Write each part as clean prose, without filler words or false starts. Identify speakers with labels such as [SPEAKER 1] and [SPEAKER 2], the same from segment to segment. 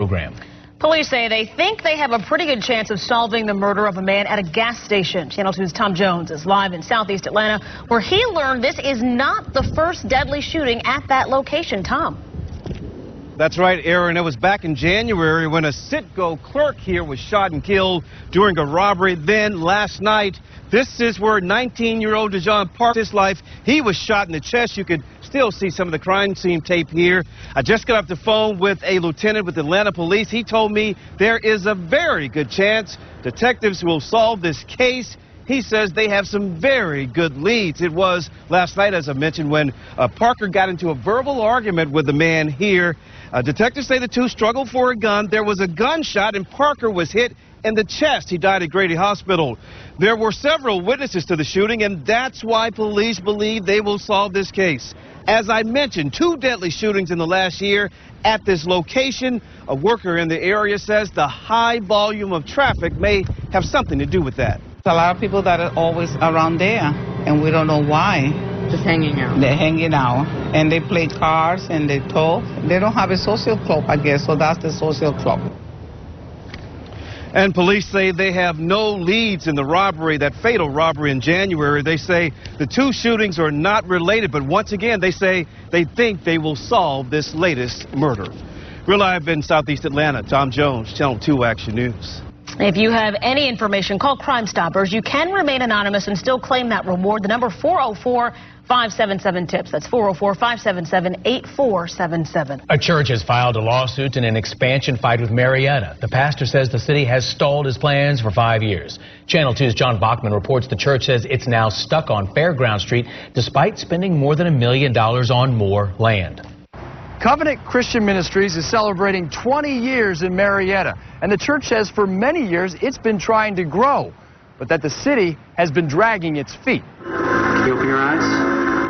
[SPEAKER 1] program.
[SPEAKER 2] Police say they think they have a pretty good chance of solving the murder of a man at a gas station. Channel 2's Tom Jones is live in Southeast Atlanta, where he learned this is not the first deadly shooting at that location. Tom.
[SPEAKER 3] That's right, Aaron. It was back in January when a Citgo clerk here was shot and killed during a robbery. Then last night, this is where 19-year-old Dejon Park his life. He was shot in the chest. You could still see some of the crime scene tape here. I just got off the phone with a lieutenant with Atlanta Police. He told me there is a very good chance detectives will solve this case. He says they have some very good leads. It was last night, as I mentioned, when Parker got into a verbal argument with the man here. Detectives say the two struggled for a gun. There was a gunshot, and Parker was hit in the chest. He died at Grady Hospital. There were several witnesses to the shooting, and that's why police believe they will solve this case. As I mentioned, 2 deadly shootings in the last year at this location. A worker in the area says the high volume of traffic may have something to do with that.
[SPEAKER 4] A lot of people that are always around there, and we don't know why.
[SPEAKER 5] Just hanging out.
[SPEAKER 4] They're hanging out, and they play cards, and they talk. They don't have a social club, I guess, so that's the social club.
[SPEAKER 3] And police say they have no leads in the robbery, that fatal robbery in January. They say the 2 shootings are not related, but once again, they say they think they will solve this latest murder. We're live in Southeast Atlanta. Tom Jones, Channel 2 Action News.
[SPEAKER 2] If you have any information, call Crime Stoppers. You can remain anonymous and still claim that reward. The number 404-577-TIPS. That's 404-577-8477.
[SPEAKER 1] A church has filed a lawsuit in an expansion fight with Marietta. The pastor says the city has stalled his plans for 5 years. Channel 2's John Bachman reports the church says it's now stuck on Fairground Street despite spending more than $1 million on more land.
[SPEAKER 6] Covenant Christian Ministries is celebrating 20 years in Marietta, and the church says for many years it's been trying to grow, but that the city has been dragging its feet.
[SPEAKER 7] Can you open your eyes?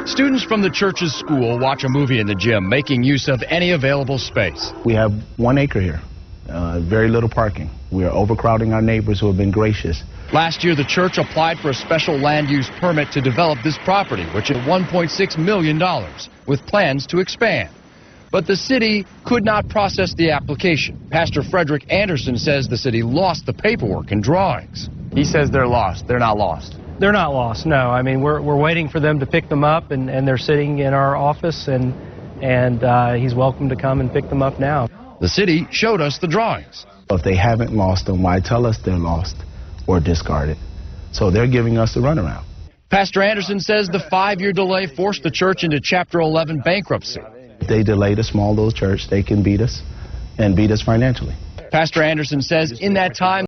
[SPEAKER 6] Students from the church's school watch a movie in the gym, making use of any available space.
[SPEAKER 8] We have 1 acre here, very little parking. We are overcrowding our neighbors who have been gracious.
[SPEAKER 6] Last year, the church applied for a special land use permit to develop this property, which is $1.6 million, with plans to expand. But the city could not process the application. Pastor Frederick Anderson says the city lost the paperwork and drawings. He says they're lost. They're not lost.
[SPEAKER 9] They're not lost, no. I mean, we're waiting for them to pick them up, and they're sitting in our office, and he's welcome to come and pick them up now.
[SPEAKER 6] The city showed us the drawings.
[SPEAKER 8] If they haven't lost them, why tell us they're lost or discarded? So they're giving us the runaround.
[SPEAKER 6] Pastor Anderson says the 5-year delay forced the church into Chapter 11 bankruptcy.
[SPEAKER 8] If they delayed a small little church, they can beat us and beat us financially.
[SPEAKER 6] Pastor Anderson says in that time,